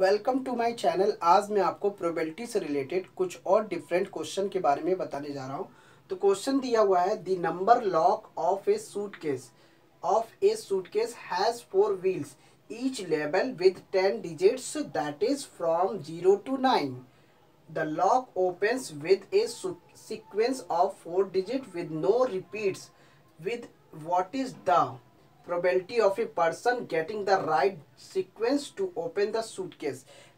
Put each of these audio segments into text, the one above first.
Welcome to my channel. आज मैं आपको प्रोबेबिलिटी से रिलेटेड कुछ और डिफरेंट क्वेश्चन के बारे में बताने जा रहा हूँ। तो क्वेश्चन दिया हुआ है, the number lock of A suitcase has 4 wheels each label with 10 digits that is from 0 to 9. The lock opens with a sequence of 4 digits with no repeats. With what is the probability of a person getting the right sequence to open the suitcase?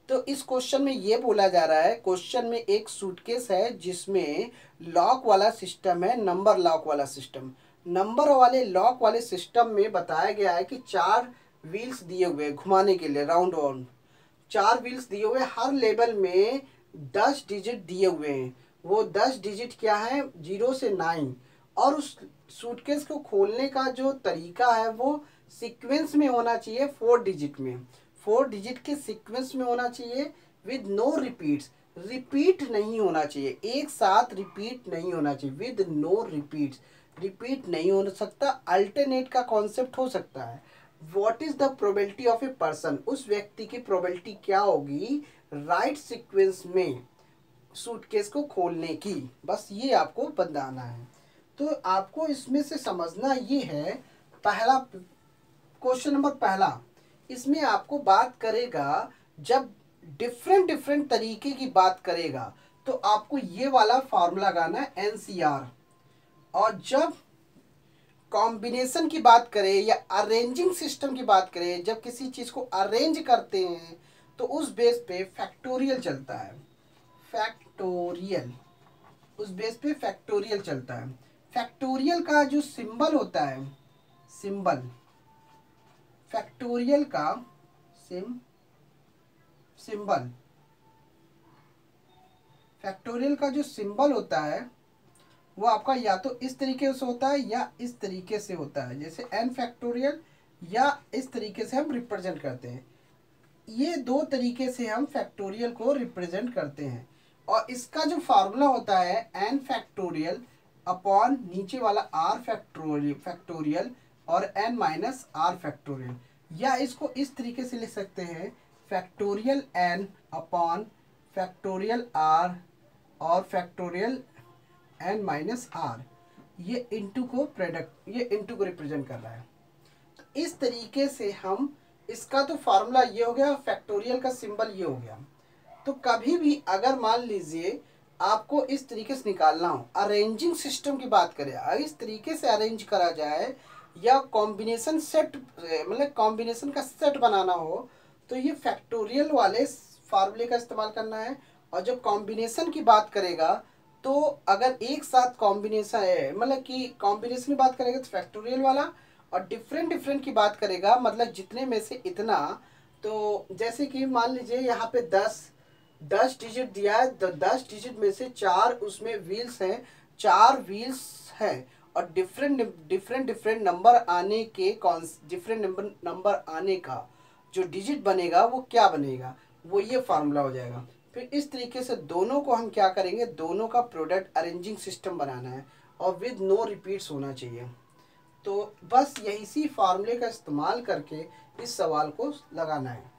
तो इस question में ये बोला जा रहा है, question में एक सूटकेस है जिसमें लॉक वाला सिस्टम है, नंबर लॉक वाला सिस्टम। नंबर वाले लॉक वाले सिस्टम में बताया गया है कि 4 व्हील्स दिए हुए घुमाने के लिए राउंड ऑन, 4 व्हील्स दिए हुए, हर लेवल में 10 डिजिट दिए हुए हैं। वो 10 डिजिट क्या है, 0 से 9। और उस सूटकेस को खोलने का जो तरीका है वो सीक्वेंस में होना चाहिए, 4 डिजिट में, 4 डिजिट के सीक्वेंस में होना चाहिए विद नो रिपीट्स। रिपीट नहीं होना चाहिए, एक साथ रिपीट नहीं होना चाहिए, विद नो रिपीट्स। रिपीट नहीं हो सकता, अल्टरनेट का कॉन्सेप्ट हो सकता है। What is the probability of a person, उस व्यक्ति की प्रोबेबिलिटी क्या होगी राइट सीक्वेंस में सूटकेस को खोलने की, बस ये आपको बताना है। तो आपको इसमें से समझना ये है, पहला क्वेश्चन नंबर पहला, इसमें आपको बात करेगा, जब डिफरेंट डिफरेंट तरीके की बात करेगा तो आपको ये वाला फार्मूला लगाना है, एनसीआर। और जब कॉम्बिनेशन की बात करें या अरेंजिंग सिस्टम की बात करें, जब किसी चीज़ को अरेंज करते हैं तो उस बेस पे फैक्टोरियल चलता है, फैक्टोरियल, उस बेस पे फैक्टोरियल चलता है। फैक्टोरियल का जो सिंबल होता है, सिंबल, फैक्टोरियल का सिंबल, फैक्टोरियल का जो सिंबल होता है वो आपका या तो इस तरीके से होता है या इस तरीके से होता है, जैसे एन फैक्टोरियल, या इस तरीके से हम रिप्रेजेंट करते हैं। ये दो तरीके से हम फैक्टोरियल को रिप्रेजेंट करते हैं। और इसका जो फार्मूला होता है, एन फैक्टोरियल अपॉन नीचे वाला आर फैक्टोरियल और एन माइनस आर फैक्टोरियल, या इसको इस तरीके से लिख सकते हैं, factorial n upon factorial r और फैक्टोरियल एन माइनस आर। ये इंटू को रिप्रेजेंट कर रहा है। तो इस तरीके से हम, इसका तो फार्मूला ये हो गया, फैक्टोरियल का सिंबल ये हो गया। तो कभी भी अगर मान लीजिए आपको इस तरीके से निकालना हो, अरेंजिंग सिस्टम की बात करें, इस तरीके से अरेंज करा जाए, या कॉम्बिनेशन सेट, मतलब कॉम्बिनेशन का सेट बनाना हो, तो ये फैक्टोरियल वाले फार्मूले का इस्तेमाल करना है। और जब कॉम्बिनेशन की बात करेगा तो अगर एक साथ कॉम्बिनेशन है, मतलब कि कॉम्बिनेशन की बात करेगा तो फैक्टोरियल वाला, और डिफरेंट डिफरेंट की बात करेगा मतलब जितने में से इतना। तो जैसे कि मान लीजिए यहाँ पे 10 डिजिट दिया है, तो 10 डिजिट में से 4 उसमें व्हील्स हैं, 4 व्हील्स हैं, और डिफरेंट नंबर आने के डिफरेंट नंबर आने का जो डिजिट बनेगा वो क्या बनेगा, वो ये फार्मूला हो जाएगा। फिर इस तरीके से दोनों को हम क्या करेंगे, दोनों का प्रोडक्ट अरेंजिंग सिस्टम बनाना है और विद नो रिपीट्स होना चाहिए। तो बस यही सी फार्मूले का इस्तेमाल करके इस सवाल को लगाना है।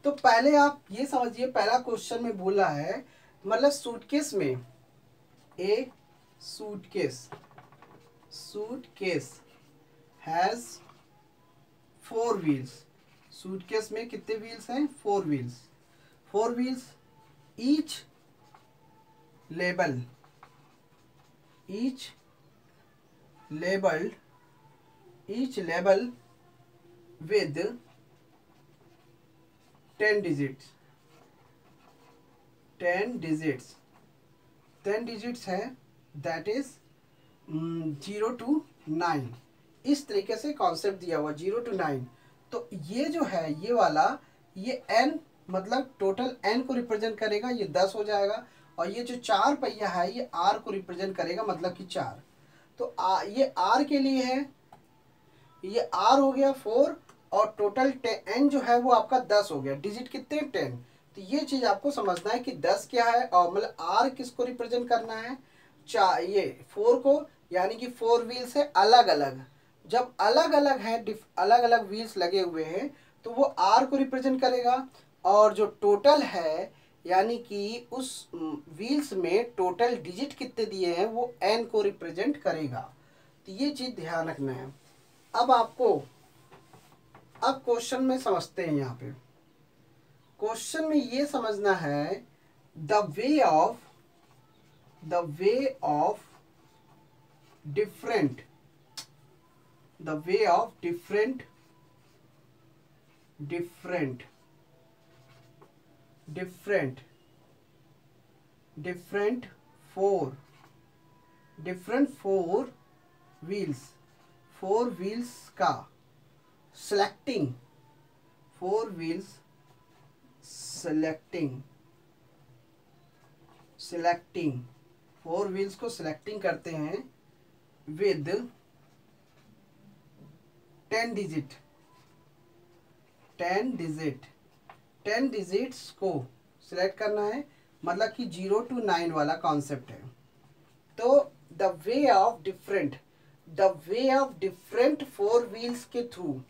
तो पहले आप ये समझिए, पहला क्वेश्चन में बोला है, मतलब सूटकेस में, ए सूटकेस हैज 4 व्हील्स। सूटकेस में कितने व्हील्स हैं, 4 wheels. 4 wheels, each label with 10 digits. 10 digits है, दैट इज 0 to 9। इस तरीके से कॉन्सेप्ट दिया हुआ, 0 to 9। तो ये जो है, ये वाला, ये n मतलब टोटल n को रिप्रेजेंट करेगा, ये 10 हो जाएगा। और ये जो 4 पहिया है ये r को रिप्रेजेंट करेगा, मतलब कि 4। तो ये r के लिए है, ये r हो गया 4, और टोटल n जो है वो आपका 10 हो गया। डिजिट कितने, 10। तो ये चीज़ आपको समझना है कि 10 क्या है, और मतलब r किसको रिप्रेजेंट करना है, ये 4 को, यानी कि 4 व्हील्स है अलग अलग, जब अलग अलग हैं, अलग अलग व्हील्स लगे हुए हैं, तो वो आर को रिप्रेजेंट करेगा, और जो टोटल है यानी कि उस व्हील्स में टोटल डिजिट कितने दिए हैं वो एन को रिप्रेजेंट करेगा। तो ये चीज़ ध्यान रखना है। अब आपको अब क्वेश्चन में समझते हैं। यहाँ पे क्वेश्चन में ये समझना है the way of different different four wheels का selecting फोर व्हील्स को सिलेक्टिंग करते हैं विद 10 डिजिट्स को सिलेक्ट करना है, मतलब कि 0 to 9 वाला कॉन्सेप्ट है। तो the way of different four wheels के through,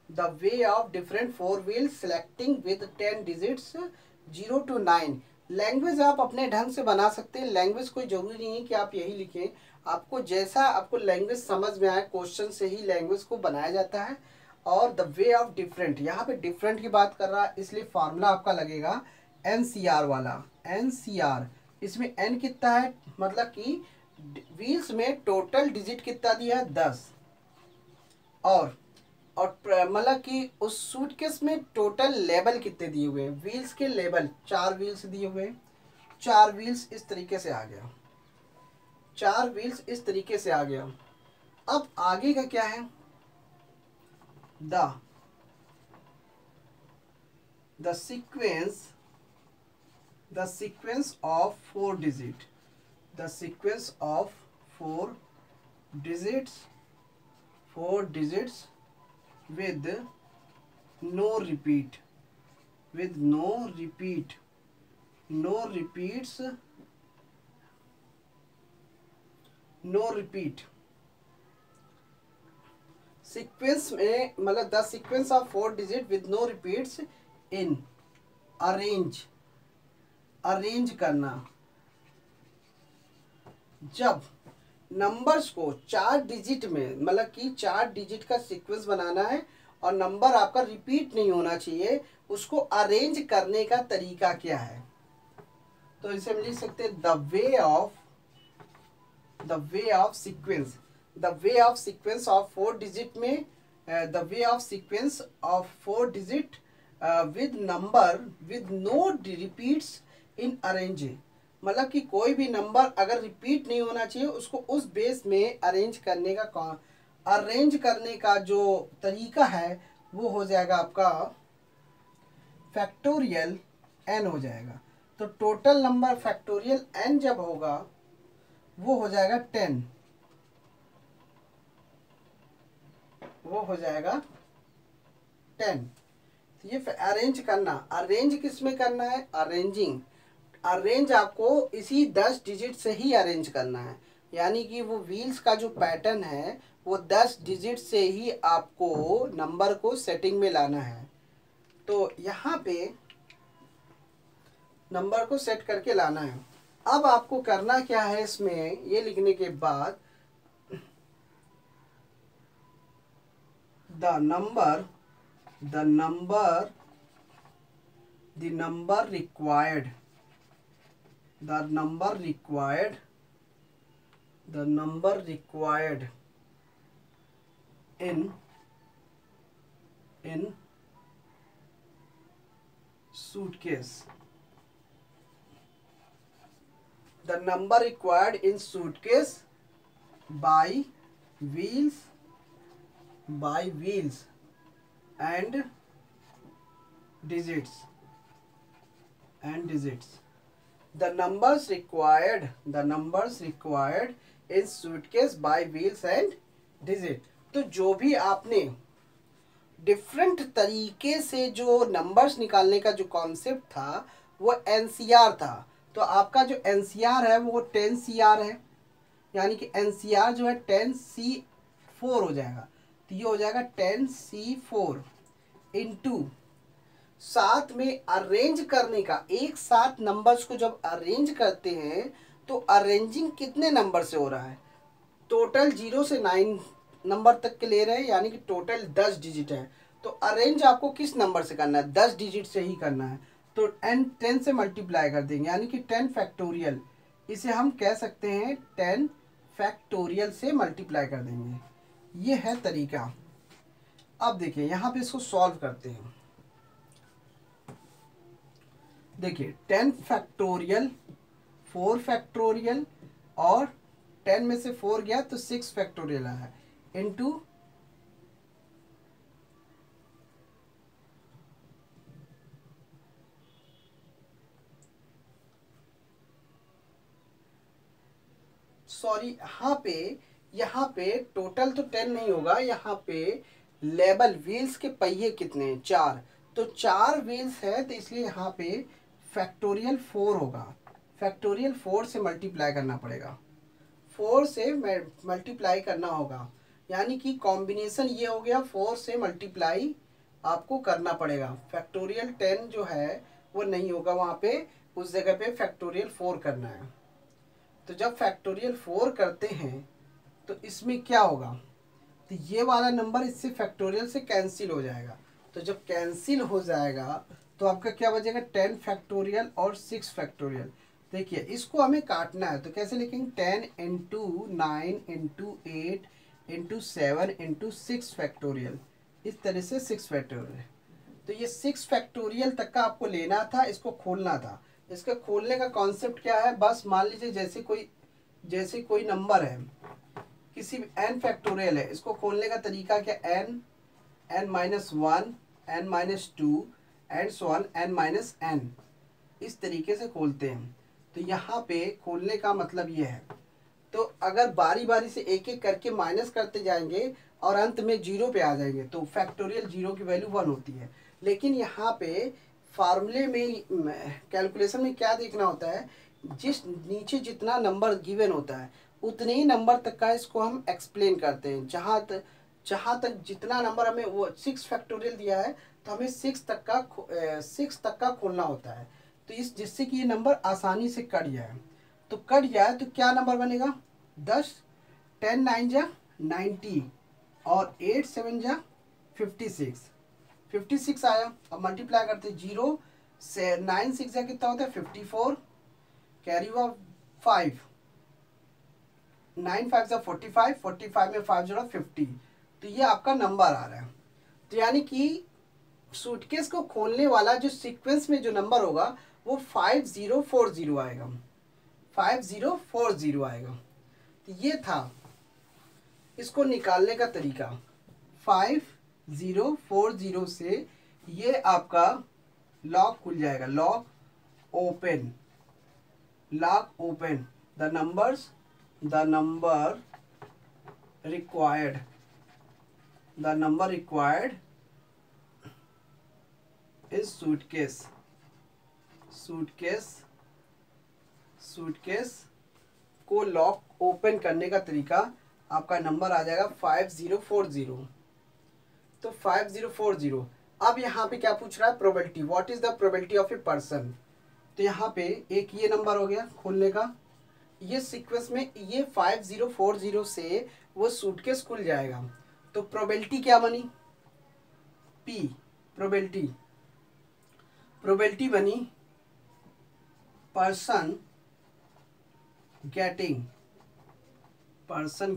the way of different four wheels selecting with 10 digits 0 to 9। Language आप अपने ढंग से बना सकते हैं, लैंग्वेज कोई जरूरी नहीं है कि आप यही लिखें, आपको जैसा आपको लैंग्वेज समझ में आए, क्वेश्चन से ही लैंग्वेज को बनाया जाता है। और द वे ऑफ डिफरेंट, यहाँ पे डिफरेंट की बात कर रहा है, इसलिए फार्मूला आपका लगेगा एनसीआर वाला। एनसीआर, इसमें एन कितना है, मतलब कि व्हील्स में टोटल डिजिट कितना दिया है 10, और मतलब कि उस सूटकेस में टोटल लेबल कितने दिए हुए हैं, व्हील्स के लेबल 4 व्हील्स दिए हुए हैं। 4 व्हील्स इस तरीके से आ गया, 4 व्हील्स इस तरीके से आ गया। अब आगे का क्या है, the sequence of 4 digit, the sequence of 4 digits with no repeats, sequence में, मतलब the sequence of 4 digit with no repeats in arrange करना। जब नंबर्स को 4 डिजिट में, मतलब कि 4 डिजिट का सीक्वेंस बनाना है और नंबर आपका रिपीट नहीं होना चाहिए, उसको अरेंज करने का तरीका क्या है। तो इसे हम लिख सकते हैं the way of sequence of 4 digit में, the way of sequence of 4 digit with number with no repeats in arrange, मतलब कि कोई भी नंबर अगर रिपीट नहीं होना चाहिए उसको उस बेस में अरेंज करने का जो तरीका है वो हो जाएगा आपका फैक्टोरियल n हो जाएगा। तो टोटल नंबर फैक्टोरियल n जब होगा वो हो जाएगा 10, वो हो जाएगा 10। तो ये अरेंज करना, अरेंज किस में करना है, अरेंज आपको इसी 10 डिजिट से ही अरेंज करना है, यानी कि वो व्हील्स का जो पैटर्न है वो 10 डिजिट से ही आपको नंबर को सेटिंग में लाना है। तो यहाँ पे नंबर को सेट करके लाना है। अब आपको करना क्या है, इसमें ये लिखने के बाद the number required in suitcase, the number required in suitcase by wheels and digits, the numbers required in suitcase by wheels and digit। तो जो भी आपने डिफरेंट तरीके से जो नंबर्स निकालने का जो कॉन्सेप्ट था वो एनसीआर था। तो आपका जो एनसीआर है वो 10 CR है, यानी कि एनसीआर जो है 10C4 हो जाएगा। तो ये हो जाएगा 10C4 इंटू साथ में अरेंज करने का, एक साथ नंबर्स को जब अरेंज करते हैं तो अरेंजिंग कितने नंबर से हो रहा है, टोटल 0 से 9 नंबर तक के ले रहे हैं, यानी कि टोटल 10 डिजिट है। तो अरेंज आपको किस नंबर से करना है, 10 डिजिट से ही करना है। तो n 10 से मल्टीप्लाई कर देंगे, यानी कि 10 फैक्टोरियल, इसे हम कह सकते हैं 10 फैक्टोरियल से मल्टीप्लाई कर देंगे। ये है तरीका। अब देखिए यहाँ पे इसको सॉल्व करते हैं। देखिए 10 फैक्टोरियल, 4 फैक्टोरियल, और 10 में से 4 गया तो 6 फैक्टोरियल आया, इनटू सॉरी यहाँ पे टोटल तो 10 नहीं होगा, यहाँ पे लेबल व्हील्स के पहिए कितने हैं, 4। तो 4 व्हील्स है, तो इसलिए यहाँ पे फैक्टोरियल 4 होगा। फैक्टोरियल 4 से मल्टीप्लाई करना पड़ेगा, 4 से मल्टीप्लाई करना होगा, यानी कि कॉम्बिनेशन ये हो गया, 4 से मल्टीप्लाई आपको करना पड़ेगा। फैक्टोरियल 10 जो है वो नहीं होगा वहाँ पे, उस जगह पे फैक्टोरियल 4 करना है। तो जब फैक्टोरियल 4 करते हैं तो इसमें क्या होगा, तो ये वाला नंबर इससे फैक्टोरियल से कैंसिल हो जाएगा। तो जब कैंसिल हो जाएगा तो आपका क्या बचेगा, 10 फैक्टोरियल और 6 फैक्टोरियल। देखिए इसको हमें काटना है, तो कैसे लिखेंगे, 10 into 9 into 8 into 7 into 6 factorial, इस तरह से 6 फैक्टोरियल। तो ये 6 फैक्टोरियल तक का आपको लेना था, इसको खोलना था। इसके खोलने का कॉन्सेप्ट क्या है, बस मान लीजिए जैसे कोई नंबर है, किसी भी n फैक्टोरियल है, इसको खोलने का तरीका क्या, n n-1 n-2 and so on n-n, इस तरीके से खोलते हैं। तो यहाँ पे खोलने का मतलब ये है। तो अगर बारी बारी से एक एक करके माइनस करते जाएंगे और अंत में 0 पे आ जाएंगे तो फैक्टोरियल 0 की वैल्यू 1 होती है। लेकिन यहाँ पे फार्मूले में, कैलकुलेशन में क्या देखना होता है, जिस नीचे जितना नंबर गिवन होता है उतने ही नंबर तक का इसको हम एक्सप्लेन करते हैं। जहाँ तक जितना नंबर हमें वो 6 फैक्टोरियल दिया है तो हमें 6 तक का खोलना होता है। तो इस जिससे कि ये नंबर आसानी से कट जाए। तो कट जाए तो क्या नंबर बनेगा, 10, 10 9 जा 90 और 8 7 जा 56 आया। अब मल्टीप्लाई करते 0 से 9 6 जा कितना होता है 54, कैरी हुआ 5, 9 5 जा 45, 45 में 5 जोड़ा 50। तो ये आपका नंबर आ रहा है। तो यानी कि सूटकेस को खोलने वाला जो सीक्वेंस में जो नंबर होगा वो 5040 आएगा, 5040 आएगा। तो ये था इसको निकालने का तरीका। 5040 से ये आपका लॉक खुल जाएगा, lock open the number required is suitcase को लॉक ओपन करने का तरीका आपका नंबर आ जाएगा 5040। तो 5040। अब यहाँ पे क्या पूछ रहा है, probability, what is the probability of a person. तो यहाँ पे एक ये नंबर हो गया खोलने का, ये सीक्वेंस में ये 5040 से वो सूटकेस खुल जाएगा। तो प्रोबेबिलिटी क्या बनी, P, प्रोबेबिलिटी बनी person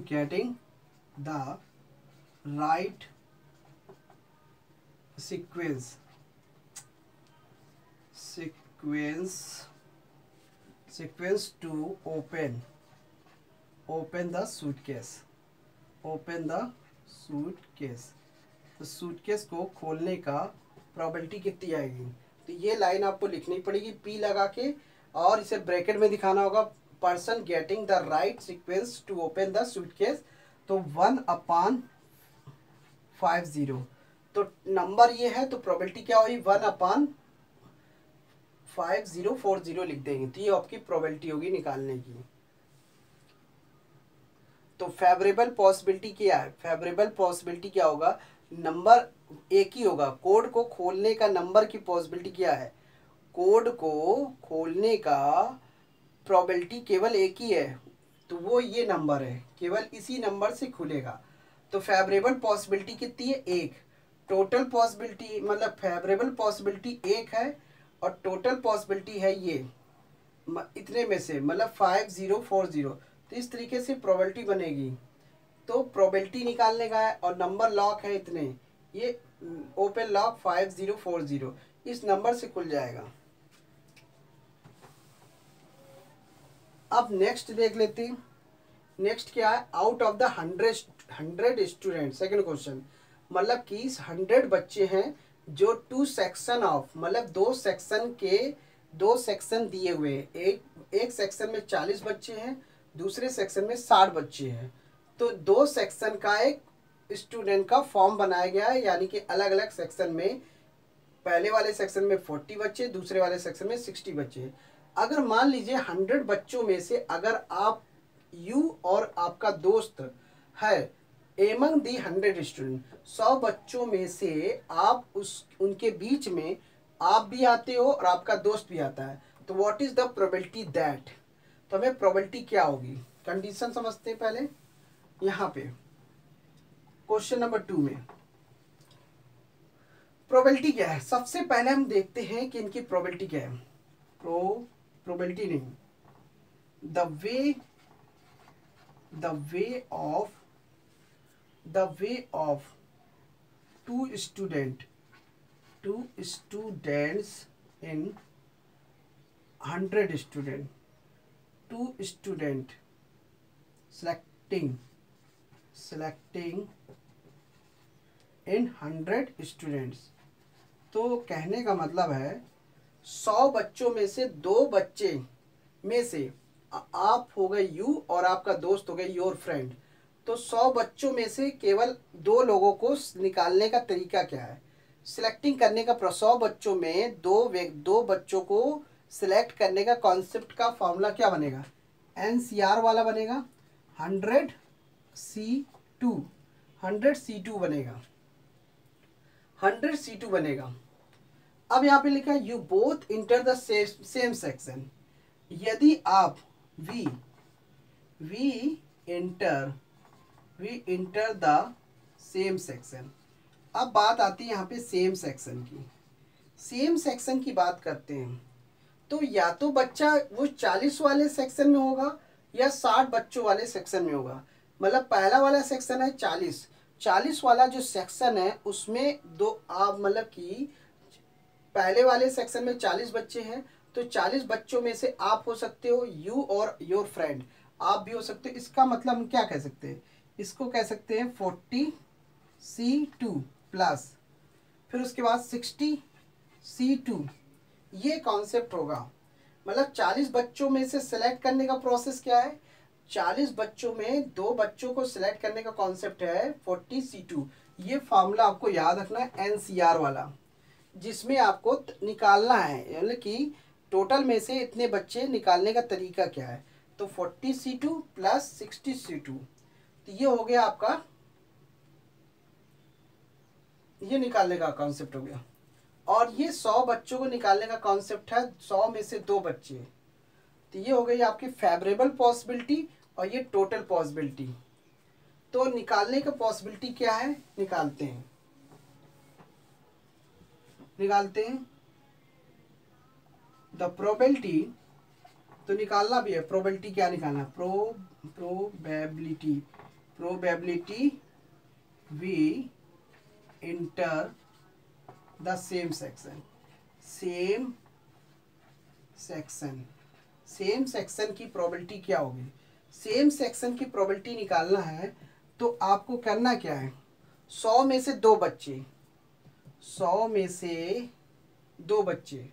getting the right sequence to open the suitcase. तो सूटकेस को खोलने का प्रोबेबिलिटी कितनी आएगी, तो ये लाइन आपको लिखनी पड़ेगी P लगा के, और इसे ब्रैकेट में दिखाना होगा, person getting the right sequence to open the suitcase. तो 1/50। तो नंबर ये है तो प्रोबेबिलिटी क्या हुई, 1/5040 लिख देंगे। तो ये आपकी प्रोबेबिलिटी होगी निकालने की। तो फेवरेबल पॉसिबिलिटी क्या है, फेवरेबल पॉसिबिलिटी क्या होगा, नंबर एक ही होगा, कोड को खोलने का नंबर की पॉसिबिलिटी क्या है, कोड को खोलने का प्रोबेबिलिटी केवल एक ही है, तो वो ये नंबर है, केवल इसी नंबर से खुलेगा। तो फेवरेबल पॉसिबिलिटी कितनी है, एक। टोटल पॉसिबिलिटी मतलब फेवरेबल पॉसिबिलिटी एक है और टोटल पॉसिबिलिटी है ये इतने में से, मतलब 5040। तो इस तरीके से प्रोबेबिलिटी बनेगी। तो प्रोबेबिलिटी निकालने का है और नंबर लॉक है इतने, ये ओपन लॉक 5040 इस नंबर से खुल जाएगा। अब नेक्स्ट देख लेते हैं। नेक्स्ट क्या है, out of the 100 student, second question, मतलब कि 100 बच्चे हैं जो टू सेक्शन ऑफ, मतलब दो सेक्शन दिए हुए हैं, एक सेक्शन में 40 बच्चे हैं, दूसरे सेक्शन में 60 बच्चे हैं। तो दो सेक्शन का एक स्टूडेंट का फॉर्म बनाया गया है, यानी कि अलग अलग सेक्शन में, पहले वाले सेक्शन में 40 बच्चे, दूसरे वाले सेक्शन में 60 बच्चे। अगर मान लीजिए 100 बच्चों में से अगर आप यू और आपका दोस्त है एमंग दी 100 स्टूडेंट, 100 बच्चों में से आप उनके बीच में आप भी आते हो और आपका दोस्त भी आता है, तो what is the probability that, तो हमें प्रोबेबिलिटी क्या होगी, कंडीशन समझते हैं पहले। यहाँ पे क्वेश्चन नंबर 2 में प्रोबेबिलिटी क्या है, सबसे पहले हम देखते हैं कि इनकी प्रोबेबिलिटी क्या है। प्रोबेबिलिटी नहीं, the way of two students in 100 student, two student selecting in 100 students. तो कहने का मतलब है 100 बच्चों में से दो बच्चे में से आप हो गए यू और आपका दोस्त हो गए योर फ्रेंड, तो 100 बच्चों में से केवल दो लोगों को निकालने का तरीका क्या है, सिलेक्टिंग करने का 100 बच्चों में दो बच्चों को सिलेक्ट करने का कॉन्सेप्ट का फॉर्मूला क्या बनेगा, NCR वाला बनेगा, 100C2 बनेगा, 100C2 बनेगा। अब यहाँ पे लिखा है you both enter the same section, यदि आप we enter the same section. अब बात आती है यहाँ पे सेम सेक्शन की, सेम सेक्शन की बात करते हैं, तो या तो बच्चा वो 40 वाले सेक्शन में होगा या 60 बच्चों वाले सेक्शन में होगा। मतलब पहला वाला सेक्शन है 40 वाला जो सेक्शन है उसमें दो आप मतलब कि पहले वाले सेक्शन में 40 बच्चे हैं, तो 40 बच्चों में से आप हो सकते हो यू और योर फ्रेंड, आप भी हो सकते हो। इसका मतलब हम क्या कह सकते हैं, इसको कह सकते हैं 40C2 प्लस फिर उसके बाद 60C2, ये कॉन्सेप्ट होगा। मतलब 40 बच्चों में से सिलेक्ट करने का प्रोसेस क्या है, 40 बच्चों में दो बच्चों को सिलेक्ट करने का कॉन्सेप्ट है 40C2। ये फॉर्मूला आपको याद रखना है NCR वाला, जिसमें आपको निकालना है, यानी कि टोटल में से इतने बच्चे निकालने का तरीका क्या है। तो 40C2 प्लस 60C2, तो ये हो गया आपका, ये निकालने का कॉन्सेप्ट हो गया। और ये 100 बच्चों को निकालने का कॉन्सेप्ट है 100 में से दो बच्चे, तो ये हो गई आपकी फेवरेबल पॉसिबिलिटी और ये टोटल पॉसिबिलिटी। तो निकालने का पॉसिबिलिटी क्या है, निकालते हैं द प्रोबेबिलिटी, तो निकालना भी है प्रोबेबिलिटी, क्या निकालना, probability we enter the same section की प्रोबेबिलिटी क्या होगी, सेम सेक्शन की प्रोबेबिलिटी निकालना है। तो आपको करना क्या है, 100 में से दो बच्चे, 100 में से दो बच्चे,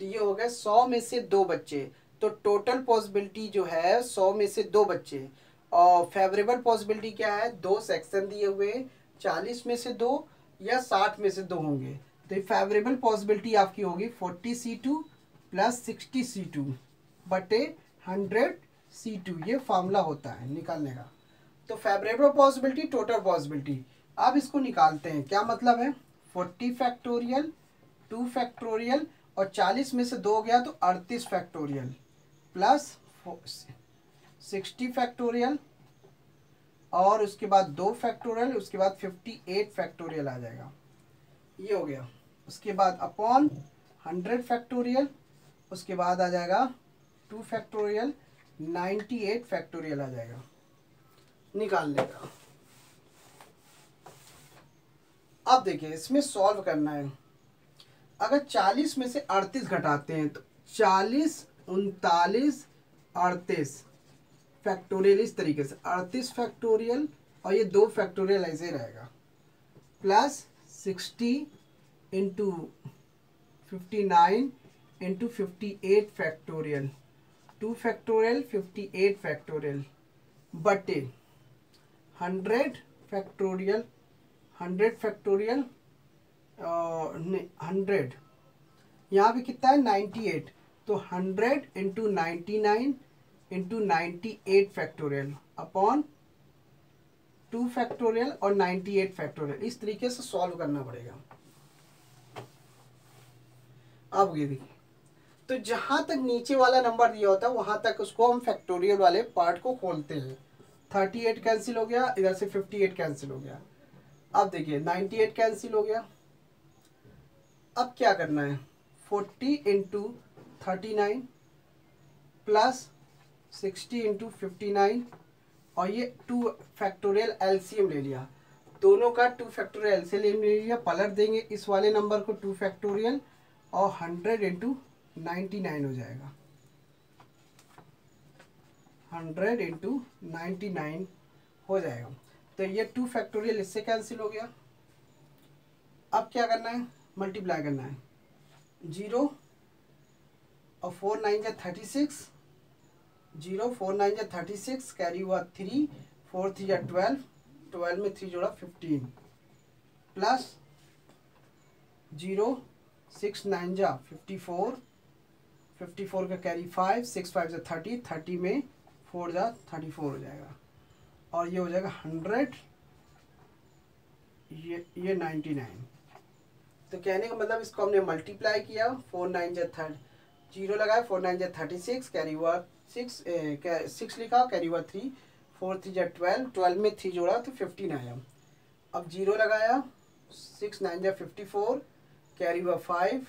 तो ये हो गया 100 में से दो बच्चे। तो टोटल पॉसिबिलिटी जो है 100 में से दो बच्चे, और फेवरेबल पॉसिबिलिटी क्या है, दो सेक्शन दिए हुए 40 में से दो या 60 में से दो होंगे। तो फेवरेबल पॉसिबिलिटी आपकी होगी 40C2 प्लस 60C2 बटे 100C2, ये फॉर्मूला होता है निकालने का। तो फेवरेबल पॉसिबिलिटी, टोटल पॉसिबिलिटी। अब इसको निकालते हैं, क्या मतलब है, 40 फैक्टोरियल, 2 फैक्टोरियल और 40 में से 2 गया तो 38 फैक्टोरियल प्लस 60 फैक्टोरियल और उसके बाद 2 फैक्टोरियल, उसके बाद 58 फैक्टोरियल आ जाएगा। ये हो गया। उसके बाद अपॉन 100 फैक्टोरियल, उसके बाद आ जाएगा 2 फैक्टोरियल, 98 फैक्टोरियल आ जाएगा निकालने का। अब देखिए इसमें सॉल्व करना है। अगर 40 में से 38 घटाते हैं तो 40, 39, 38 फैक्टोरियल, इस तरीके से 38 फैक्टोरियल और ये 2 फैक्टोरियल ऐसे रहेगा, plus 60 into 59 into 58 factorial, 2 factorial 58 factorial बटे 100 फैक्टोरियल, 100 फैक्टोरियल 100, यहाँ पे कितना है 98, तो 100 into 99 into 98 factorial upon 2 factorial और 98 फैक्टोरियल। इस तरीके से सॉल्व करना पड़ेगा। अब ये देखिए, तो जहां तक नीचे वाला नंबर दिया होता है वहां तक उसको हम फैक्टोरियल वाले पार्ट को खोलते हैं। 38 कैंसिल हो गया, इधर से 58 कैंसिल हो गया। अब देखिए 98 कैंसिल हो गया। अब क्या करना है, 40 इंटू 39 प्लस 60 इंटू 59 और ये 2 फैक्टोरियल एलसीएम ले लिया, दोनों का 2 फैक्टोरियल एलसीएम ले लिया, पलट देंगे इस वाले नंबर को 2 फैक्टोरियल और 100 इंटू 99 हो जाएगा, 100 इंटू 99 हो जाएगा। तो ये 2 फैक्टोरियल इससे कैंसिल हो गया। अब क्या करना है, मल्टीप्लाई करना है, 0 और 4 9 जा 36, 0 4 9 जा 36, कैरी हुआ 3, 4 3 जा 12, 12 में 3 जोड़ा 15 प्लस 0 6 9 जा 54, 54 का कैरी 5, 6 5 जा 30, 30 में 4 जा 34 हो जाएगा और ये हो जाएगा 100, ये 99। तो कहने का मतलब इसको हमने मल्टीप्लाई किया, 4 9 जा 30, 0 लगाया, 4 9 जा 36, कैरी हुआ 6 लिखा, कैरी हुआ 3, 4 3 जा 12, 12 में 3 जोड़ा तो 15 आया। अब 0 लगाया, 6 9 जा 54, कैरी हुआ 5,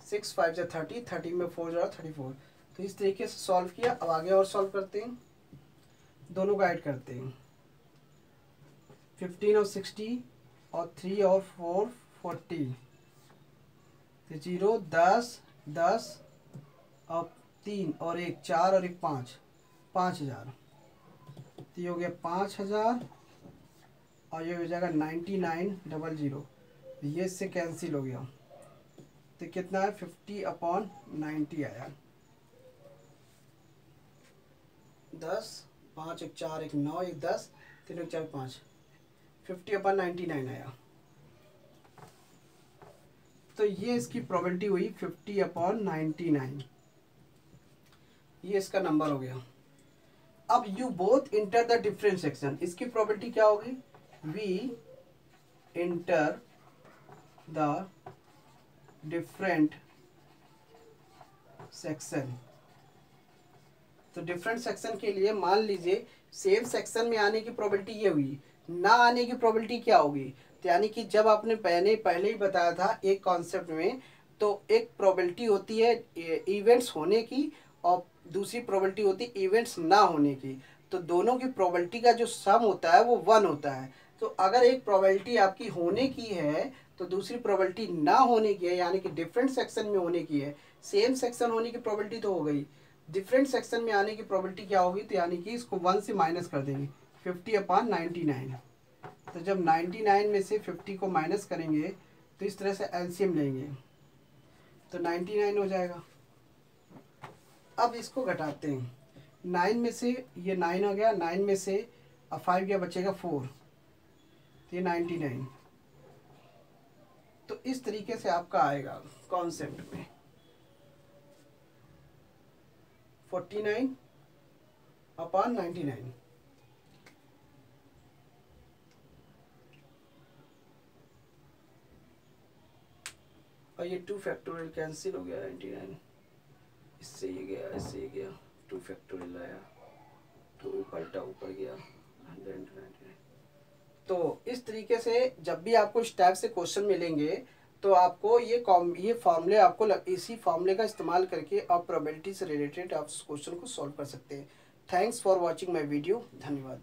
6 5 जा 30, 30 में 4 जोड़ा 34। तो इस तरीके से सॉल्व किया। अब आगे और सॉल्व करते हैं, दोनों को ऐड करते हैं, 15 और 60 और 3 और 4 40, 0 10 10 और 3 और 1 4 और 1 5, 5000। तो ये हो गया 5000 और ये हो जाएगा 9900। ये इससे कैंसिल हो गया तो कितना है 50/90 आया। 10 5 1 4 1 9 1 10 3 1 4 5, 50/99 आया। तो ये इसकी प्रोबेबिलिटी हुई 50/99, ये इसका नंबर हो गया। अब you both enter the different section, इसकी प्रोबेबिलिटी क्या होगी, we enter the different section. तो डिफरेंट सेक्शन के लिए मान लीजिए सेम सेक्शन में आने की प्रोबेबिलिटी ये हुई, ना आने की प्रोबेबिलिटी क्या होगी, तो यानी कि जब आपने पहले ही बताया था एक कॉन्सेप्ट में, तो एक प्रोबेबिलिटी होती है इवेंट्स होने की और दूसरी प्रोबेबिलिटी होती है इवेंट्स ना होने की। तो दोनों की प्रोबेबिलिटी का जो सम होता है वो 1 होता है। तो अगर एक प्रोबेबिलिटी आपकी होने की है तो दूसरी प्रोबेबिलिटी ना होने की है, यानी कि डिफरेंट सेक्शन में होने की है। सेम सेक्शन होने की प्रोबेबिलिटी तो हो गई, डिफरेंट सेक्शन में आने की प्रोबेबिलिटी क्या होगी, तो यानी कि इसको 1 से माइनस कर देंगे, 50/99। तो जब 99 में से 50 को माइनस करेंगे तो इस तरह से एलसीएम लेंगे तो 99 हो जाएगा। अब इसको घटाते हैं, 9 में से ये 9 हो गया, 9 में से अब 5 गया, बचेगा 4, तो ये 99। तो इस तरीके से आपका आएगा कॉन्सेप्ट में 49/99। और ये 2 फैक्टोरियल कैंसिल हो गया 99, इससे ये गया, इससे ये गया, 2 फैक्टोरियल आया, 2 पलटा ऊपर गया 199। तो इस तरीके से जब भी आपको इस टाइप से क्वेश्चन मिलेंगे तो आपको ये फॉर्मूले आपको इसी फॉर्मूले का इस्तेमाल करके आप प्रोबेबिलिटी से रिलेटेड आप क्वेश्चन को सॉल्व कर सकते हैं। Thanks for watching my video. धन्यवाद।